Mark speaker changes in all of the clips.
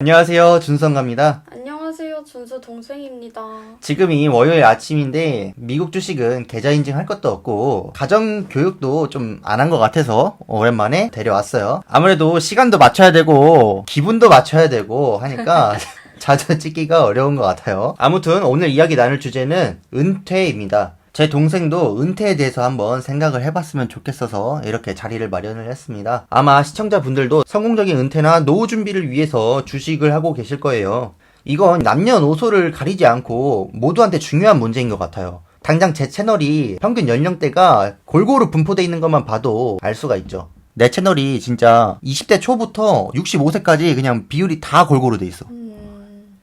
Speaker 1: 안녕하세요, 준성갑니다.
Speaker 2: 안녕하세요. 준수 동생입니다.
Speaker 1: 지금이 월요일 아침인데 미국 주식은 계좌 인증할 것도 없고 가정 교육도 좀 안 한 것 같아서 오랜만에 데려왔어요. 아무래도 시간도 맞춰야 되고 기분도 맞춰야 되고 하니까 자주 찍기가 어려운 것 같아요. 아무튼 오늘 이야기 나눌 주제는 은퇴입니다. 제 동생도 은퇴에 대해서 한번 생각을 해봤으면 좋겠어서 이렇게 자리를 마련을 했습니다. 아마 시청자분들도 성공적인 은퇴나 노후 준비를 위해서 주식을 하고 계실 거예요. 이건 남녀노소를 가리지 않고 모두한테 중요한 문제인 것 같아요. 당장 제 채널이 평균 연령대가 골고루 분포되어 있는 것만 봐도 알 수가 있죠. 내 채널이 진짜 20대 초부터 65세까지 그냥 비율이 다 골고루 돼 있어.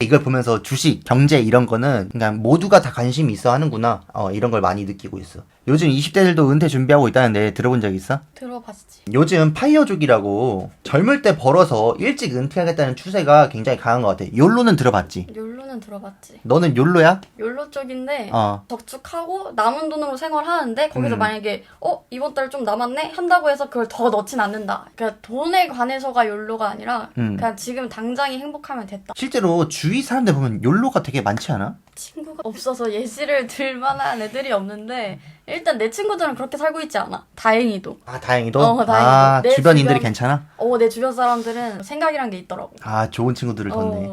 Speaker 1: 이걸 보면서 주식, 경제 이런 거는 그냥 모두가 다 관심이 있어 하는구나. 이런 걸 많이 느끼고 있어. 요즘 20대들도 은퇴 준비하고 있다는데 들어본 적 있어?
Speaker 2: 들어봤지.
Speaker 1: 요즘 파이어족이라고 젊을 때 벌어서 일찍 은퇴하겠다는 추세가 굉장히 강한 것 같아. 욜로는 들어봤지?
Speaker 2: 욜로는 들어봤지.
Speaker 1: 너는 욜로야?
Speaker 2: 욜로 쪽인데
Speaker 1: 어.
Speaker 2: 저축하고 남은 돈으로 생활하는데 거기서 만약에 이번 달 좀 남았네? 한다고 해서 그걸 더 넣진 않는다. 그러니까 돈에 관해서가 욜로가 아니라 그냥 지금 당장이 행복하면 됐다.
Speaker 1: 실제로 주위 사람들 보면 욜로가 되게 많지 않아?
Speaker 2: 친구가 없어서 예시를 들 만한 애들이 없는데 일단 내 친구들은 그렇게 살고 있지 않아. 다행히도.
Speaker 1: 아, 다행히도?
Speaker 2: 다행히도.
Speaker 1: 아,
Speaker 2: 내
Speaker 1: 주변인들이
Speaker 2: 주변-
Speaker 1: 괜찮아?
Speaker 2: 내 주변 사람들은 생각이란 게 있더라고.
Speaker 1: 아, 좋은 친구들을 뒀네.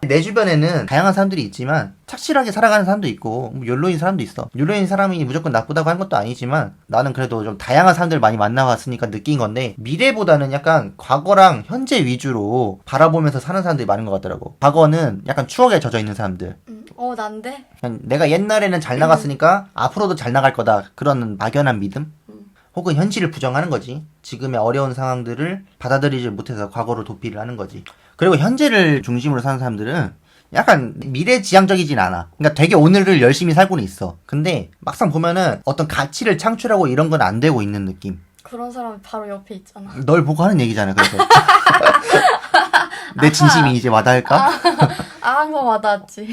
Speaker 1: 내 주변에는 다양한 사람들이 있지만 착실하게 살아가는 사람도 있고 뭐 욜로인 사람도 있어. 욜로인 사람이 무조건 나쁘다고 하는 것도 아니지만 나는 그래도 좀 다양한 사람들 많이 만나봤으니까 느낀 건데 미래보다는 약간 과거랑 현재 위주로 바라보면서 사는 사람들이 많은 것 같더라고. 과거는 약간 추억에 젖어 있는 사람들.
Speaker 2: 난데?
Speaker 1: 그냥 내가 옛날에는 잘 나갔으니까 앞으로도 잘 나갈 거다. 그런 막연한 믿음? 혹은 현실을 부정하는 거지. 지금의 어려운 상황들을 받아들이지 못해서 과거로 도피를 하는 거지. 그리고 현재를 중심으로 사는 사람들은 약간 미래지향적이진 않아. 그러니까 되게 오늘을 열심히 살고는 있어. 근데 막상 보면은 어떤 가치를 창출하고 이런 건 안 되고 있는 느낌.
Speaker 2: 그런 사람이 바로 옆에 있잖아.
Speaker 1: 널 보고 하는 얘기잖아. 그래서 내 진심이 이제 와닿을까?
Speaker 2: 항상 와닿았지.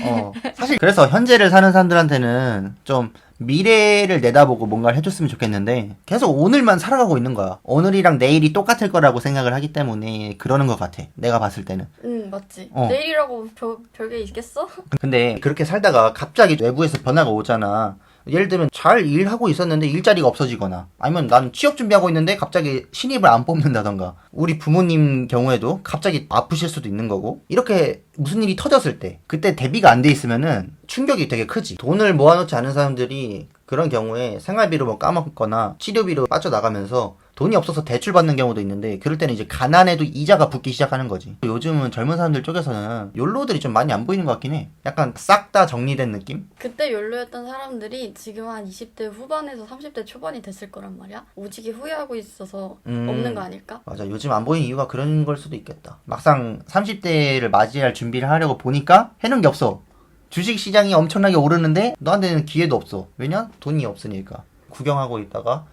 Speaker 1: 사실 그래서 현재를 사는 사람들한테는 좀 미래를 내다보고 뭔가를 해줬으면 좋겠는데 계속 오늘만 살아가고 있는 거야. 오늘이랑 내일이 똑같을 거라고 생각을 하기 때문에 그러는 것 같아. 내가 봤을 때는.
Speaker 2: 맞지. 내일이라고 별게 있겠어?
Speaker 1: 근데 그렇게 살다가 갑자기 외부에서 변화가 오잖아. 예를 들면 잘 일하고 있었는데 일자리가 없어지거나 아니면 나는 취업 준비하고 있는데 갑자기 신입을 안 뽑는다던가 우리 부모님 경우에도 갑자기 아프실 수도 있는 거고 이렇게 무슨 일이 터졌을 때 그때 대비가 안 돼 있으면은 충격이 되게 크지. 돈을 모아놓지 않은 사람들이 그런 경우에 생활비로 뭐 까먹거나 치료비로 빠져나가면서 돈이 없어서 대출받는 경우도 있는데 그럴 때는 이제 가난해도 이자가 붙기 시작하는 거지. 요즘은 젊은 사람들 쪽에서는 욜로들이 좀 많이 안 보이는 것 같긴 해. 약간 싹 다 정리된 느낌?
Speaker 2: 그때 욜로였던 사람들이 지금 한 20대 후반에서 30대 초반이 됐을 거란 말이야. 오지게 후회하고 있어서 없는 거 아닐까?
Speaker 1: 맞아. 요즘 안 보이는 이유가 그런 걸 수도 있겠다. 막상 30대를 맞이할 준비를 하려고 보니까 해놓은 게 없어. 주식시장이 엄청나게 오르는데 너한테는 기회도 없어. 왜냐? 돈이 없으니까. 구경하고 있다가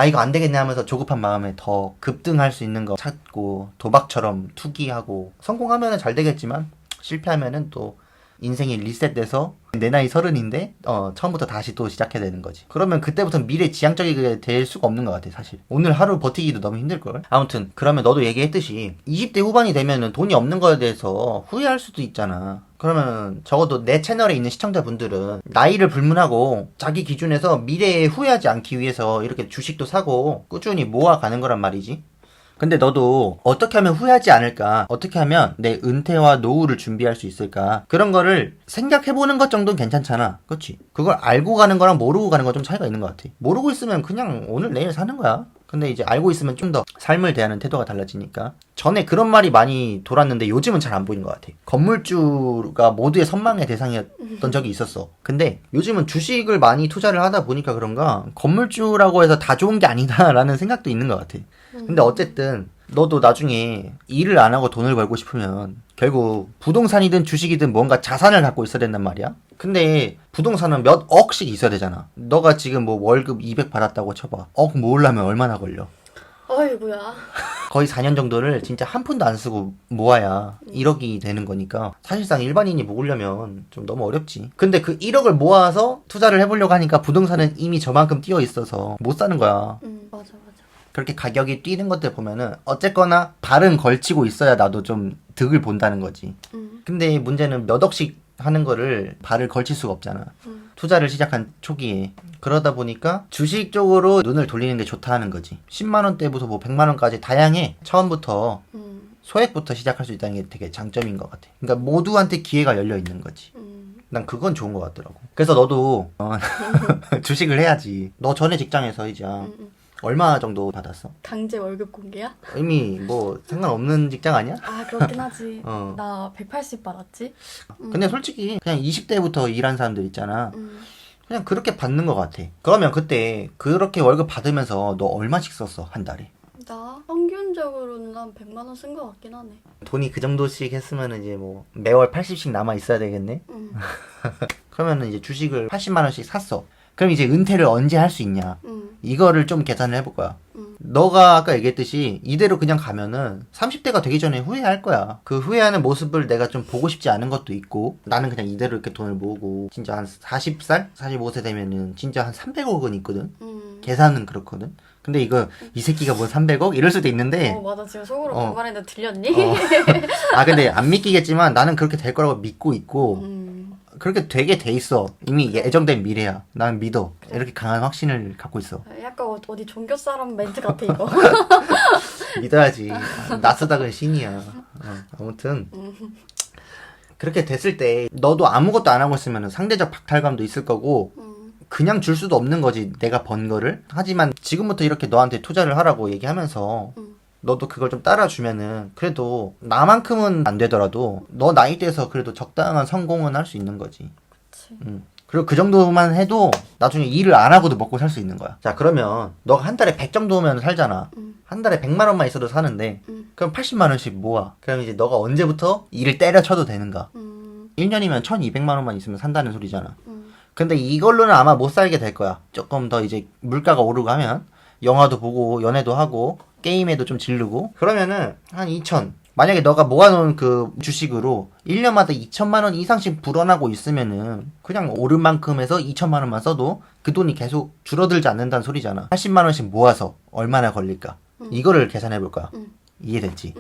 Speaker 1: 이거 안 되겠네 하면서 조급한 마음에 더 급등할 수 있는 거 찾고 도박처럼 투기하고 성공하면은 잘 되겠지만 실패하면은 또 인생이 리셋돼서 내 나이 30인데 처음부터 다시 또 시작해야 되는 거지. 그러면 그때부터 미래지향적이게 될 수가 없는 것 같아. 사실 오늘 하루 버티기도 너무 힘들걸. 아무튼 그러면 너도 얘기했듯이 20대 후반이 되면은 돈이 없는 거에 대해서 후회할 수도 있잖아. 그러면 적어도 내 채널에 있는 시청자분들은 나이를 불문하고 자기 기준에서 미래에 후회하지 않기 위해서 이렇게 주식도 사고 꾸준히 모아가는 거란 말이지. 근데 너도 어떻게 하면 후회하지 않을까? 어떻게 하면 내 은퇴와 노후를 준비할 수 있을까? 그런 거를 생각해보는 것 정도는 괜찮잖아. 그치? 그걸 알고 가는 거랑 모르고 가는 건 좀 차이가 있는 것 같아. 모르고 있으면 그냥 오늘 내일 사는 거야. 근데 이제 알고 있으면 좀 더 삶을 대하는 태도가 달라지니까. 전에 그런 말이 많이 돌았는데 요즘은 잘 안 보이는 것 같아. 건물주가 모두의 선망의 대상이었던 적이 있었어. 근데 요즘은 주식을 많이 투자를 하다 보니까 그런가 건물주라고 해서 다 좋은 게 아니다라는 생각도 있는 것 같아. 근데 어쨌든 너도 나중에 일을 안 하고 돈을 벌고 싶으면 결국 부동산이든 주식이든 뭔가 자산을 갖고 있어야 된단 말이야. 근데 부동산은 몇 억씩 있어야 되잖아. 너가 지금 뭐 월급 200 받았다고 쳐봐. 억 모으려면 얼마나 걸려?
Speaker 2: 어이구야.
Speaker 1: 거의 4년 정도를 진짜 한 푼도 안 쓰고 모아야 1억이 되는 거니까 사실상 일반인이 모으려면 좀 너무 어렵지. 근데 그 1억을 모아서 투자를 해보려고 하니까 부동산은 이미 저만큼 뛰어 있어서 못 사는 거야.
Speaker 2: 맞아.
Speaker 1: 그렇게 가격이 뛰는 것들 보면은 어쨌거나 발은 걸치고 있어야 나도 좀 득을 본다는 거지. 근데 문제는 몇 억씩 하는 거를 발을 걸칠 수가 없잖아. 투자를 시작한 초기에. 그러다 보니까 주식 쪽으로 눈을 돌리는 게 좋다 하는 거지. 10만 원대부터 뭐 100만 원까지 다양해. 처음부터 소액부터 시작할 수 있다는 게 되게 장점인 것 같아. 그러니까 모두한테 기회가 열려 있는 거지. 난 그건 좋은 것 같더라고. 그래서 너도 주식을 해야지. 너 전에 직장에서 이제 얼마 정도 받았어?
Speaker 2: 강제 월급 공개야?
Speaker 1: 이미 뭐 상관없는 직장 아니야?
Speaker 2: 아 그렇긴 하지. 나 180 받았지.
Speaker 1: 근데 솔직히 그냥 20대부터 일한 사람들 있잖아. 그냥 그렇게 받는 것 같아. 그러면 그때 그렇게 월급 받으면서 너 얼마씩 썼어? 한 달에?
Speaker 2: 나 평균적으로는 한 100만 원 쓴 것 같긴 하네.
Speaker 1: 돈이 그 정도씩 했으면 이제 뭐 매월 80씩 남아 있어야 되겠네? 그러면 이제 주식을 80만 원씩 샀어. 그럼 이제 은퇴를 언제 할 수 있냐? 이거를 좀 계산을 해볼 거야. 너가 아까 얘기했듯이 이대로 그냥 가면은 30대가 되기 전에 후회할 거야. 그 후회하는 모습을 내가 좀 보고 싶지 않은 것도 있고, 나는 그냥 이대로 이렇게 돈을 모으고 진짜 한 40살? 45세 되면은 진짜 한 300억은 있거든? 계산은 그렇거든? 근데 이거 이 새끼가 뭐 300억? 이럴 수도 있는데
Speaker 2: 맞아. 지금 속으로 반말했는데 들렸니?
Speaker 1: 아 근데 안 믿기겠지만 나는 그렇게 될 거라고 믿고 있고 그렇게 되게 돼 있어. 이미 예정된 미래야. 난 믿어. 이렇게 강한 확신을 갖고 있어.
Speaker 2: 약간 어디 종교 사람 멘트 같아 이거.
Speaker 1: 믿어야지. 나스닥은 신이야. 아무튼 그렇게 됐을 때 너도 아무것도 안 하고 있으면 상대적 박탈감도 있을 거고 그냥 줄 수도 없는 거지, 내가 번 거를. 하지만 지금부터 이렇게 너한테 투자를 하라고 얘기하면서 너도 그걸 좀 따라주면은 그래도 나만큼은 안 되더라도 너 나이대에서 그래도 적당한 성공은 할 수 있는 거지.
Speaker 2: 그치.
Speaker 1: 그리고 그 정도만 해도 나중에 일을 안 하고도 먹고 살 수 있는 거야. 자, 그러면 너가 한 달에 100 정도면 살잖아. 한 달에 100만 원만 있어도 사는데 그럼 80만 원씩 모아. 그럼 이제 너가 언제부터 일을 때려쳐도 되는가? 1년이면 1200만 원만 있으면 산다는 소리잖아. 근데 이걸로는 아마 못 살게 될 거야. 조금 더 이제 물가가 오르고 하면 영화도 보고 연애도 하고 게임에도 좀 지르고 그러면은 한 2천. 만약에 너가 모아놓은 그 주식으로 1년마다 2천만 원 이상씩 불어나고 있으면은 그냥 오른 만큼 해서 2천만 원만 써도 그 돈이 계속 줄어들지 않는다는 소리잖아. 80만 원씩 모아서 얼마나 걸릴까? 이거를 계산해 볼 거야. 이해됐지?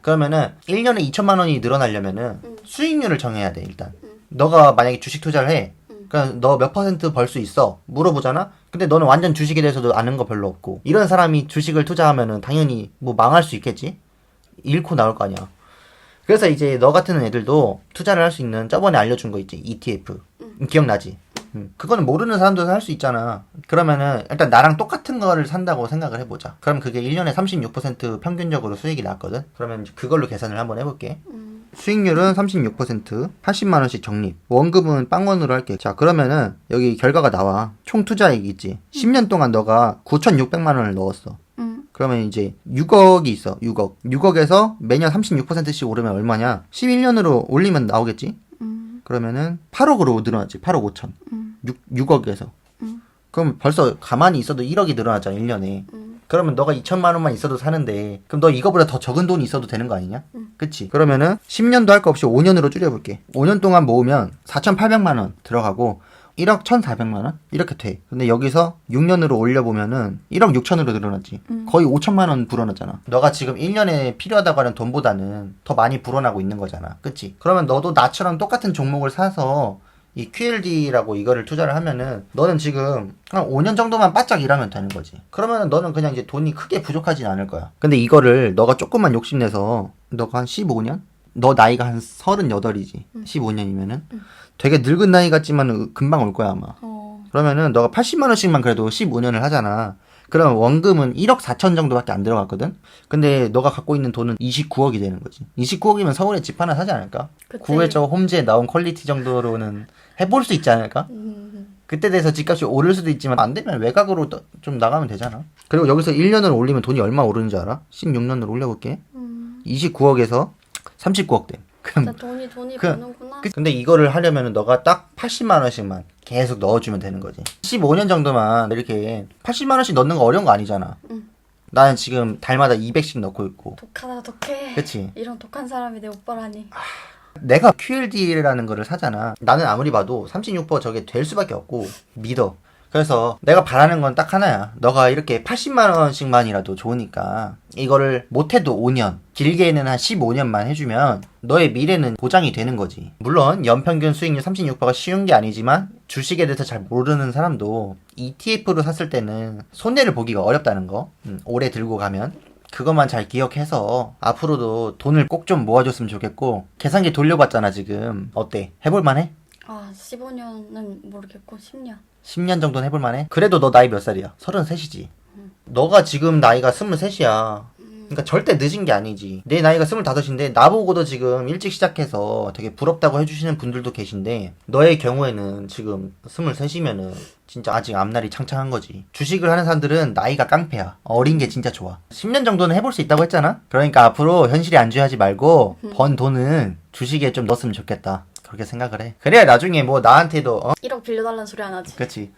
Speaker 1: 그러면은 1년에 2천만 원이 늘어나려면은 수익률을 정해야 돼, 일단. 너가 만약에 주식 투자를 해. 그러니까 너 몇 퍼센트 벌 수 있어? 물어보잖아? 근데 너는 완전 주식에 대해서도 아는 거 별로 없고 이런 사람이 주식을 투자하면은 당연히 뭐 망할 수 있겠지? 잃고 나올 거 아니야. 그래서 이제 너 같은 애들도 투자를 할 수 있는 저번에 알려준 거 있지? ETF. 기억나지? 그거는 모르는 사람도 할 수 있잖아. 그러면은 일단 나랑 똑같은 거를 산다고 생각을 해보자. 그럼 그게 1년에 36% 평균적으로 수익이 났거든? 그러면 그걸로 계산을 한번 해볼게. 수익률은 36%, 80만 원씩 적립. 원금은 빵원으로 할게. 자, 그러면은 여기 결과가 나와. 총 투자액 있지. 10년 동안 너가 9,600만 원을 넣었어. 그러면 이제 6억이 있어. 6억. 6억에서 매년 36%씩 오르면 얼마냐? 11년으로 올리면 나오겠지? 그러면은 8억으로 늘어났지. 8억 5천. 6억에서. 그럼 벌써 가만히 있어도 1억이 늘어났잖아, 1년에. 그러면 너가 2천만 원만 있어도 사는데 그럼 너 이거보다 더 적은 돈이 있어도 되는 거 아니냐? 그치? 그러면은 10년도 할 거 없이 5년으로 줄여볼게. 5년 동안 모으면 4,800만 원 들어가고 1억 1,400만 원? 이렇게 돼. 근데 여기서 6년으로 올려보면은 1억 6천으로 늘어났지. 거의 5천만 원 불어났잖아. 너가 지금 1년에 필요하다고 하는 돈보다는 더 많이 불어나고 있는 거잖아. 그치? 그러면 너도 나처럼 똑같은 종목을 사서 이 QLD라고 이거를 투자를 하면은 너는 지금 한 5년 정도만 바짝 일하면 되는 거지. 그러면은 너는 그냥 이제 돈이 크게 부족하진 않을 거야. 근데 이거를 너가 조금만 욕심내서 너가 한 15년? 너 나이가 한 38이지. 15년이면은 되게 늙은 나이 같지만 금방 올 거야 아마. 그러면은 너가 80만 원씩만 그래도 15년을 하잖아. 그럼 원금은 1억 4천 정도밖에 안 들어갔거든? 근데 너가 갖고 있는 돈은 29억이 되는 거지. 29억이면 서울에 집 하나 사지 않을까?
Speaker 2: 그치.
Speaker 1: 구해저 홈즈에 나온 퀄리티 정도로는 해볼 수 있지 않을까? 그때 돼서 집값이 오를 수도 있지만 안 되면 외곽으로 좀 나가면 되잖아. 그리고 여기서 1년을 올리면 돈이 얼마 오르는지 알아? 16년으로 올려볼게. 29억에서 39억 돼.
Speaker 2: 진짜 돈이 버는구나.
Speaker 1: 근데 이거를 하려면 너가 딱 80만 원씩만 계속 넣어주면 되는 거지. 15년 정도만 이렇게 80만 원씩 넣는 거 어려운 거 아니잖아. 나는 지금 달마다 200씩 넣고 있고.
Speaker 2: 독하다 독해.
Speaker 1: 그치?
Speaker 2: 이런 독한 사람이 내 오빠라니.
Speaker 1: 내가 QLD라는 거를 사잖아. 나는 아무리 봐도 36% 저게 될 수밖에 없고 믿어. 그래서 내가 바라는 건 딱 하나야. 너가 이렇게 80만 원씩만이라도 좋으니까 이거를 못해도 5년, 길게는 한 15년만 해주면 너의 미래는 보장이 되는 거지. 물론 연평균 수익률 36%가 쉬운 게 아니지만 주식에 대해서 잘 모르는 사람도 ETF로 샀을 때는 손해를 보기가 어렵다는 거. 오래 들고 가면. 그것만 잘 기억해서 앞으로도 돈을 꼭 좀 모아줬으면 좋겠고. 계산기 돌려봤잖아 지금. 어때? 해볼만해?
Speaker 2: 15년은 모르겠고 10년.
Speaker 1: 10년 정도는 해볼만해? 그래도 너 나이 몇 살이야? 33이지. 너가 지금 나이가 23이야. 그러니까 절대 늦은 게 아니지. 내 나이가 25인데 나보고도 지금 일찍 시작해서 되게 부럽다고 해주시는 분들도 계신데 너의 경우에는 지금 23이면은 진짜 아직 앞날이 창창한 거지. 주식을 하는 사람들은 나이가 깡패야. 어린 게 진짜 좋아. 10년 정도는 해볼 수 있다고 했잖아? 그러니까 앞으로 현실에 안주하지 말고 번 돈은 주식에 좀 넣었으면 좋겠다. 그렇게 생각을 해. 그래야 나중에 뭐 나한테도
Speaker 2: 1억 빌려달라는 소리 안 하지.
Speaker 1: 그치.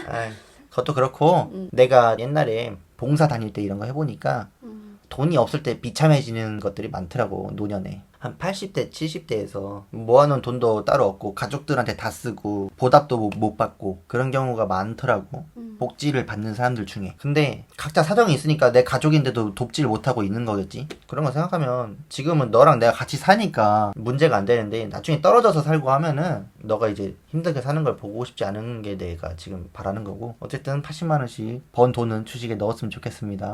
Speaker 1: 아이, 그것도 그렇고 내가 옛날에 봉사 다닐 때 이런 거 해보니까 돈이 없을 때 비참해지는 것들이 많더라고. 노년에 한 80대 70대에서 모아놓은 돈도 따로 없고 가족들한테 다 쓰고 보답도 못 받고 그런 경우가 많더라고. 복지를 받는 사람들 중에. 근데 각자 사정이 있으니까 내 가족인데도 돕지를 못하고 있는 거겠지. 그런 거 생각하면 지금은 너랑 내가 같이 사니까 문제가 안 되는데 나중에 떨어져서 살고 하면은 너가 이제 힘들게 사는 걸 보고 싶지 않은 게 내가 지금 바라는 거고. 어쨌든 80만 원씩 번 돈은 주식에 넣었으면 좋겠습니다.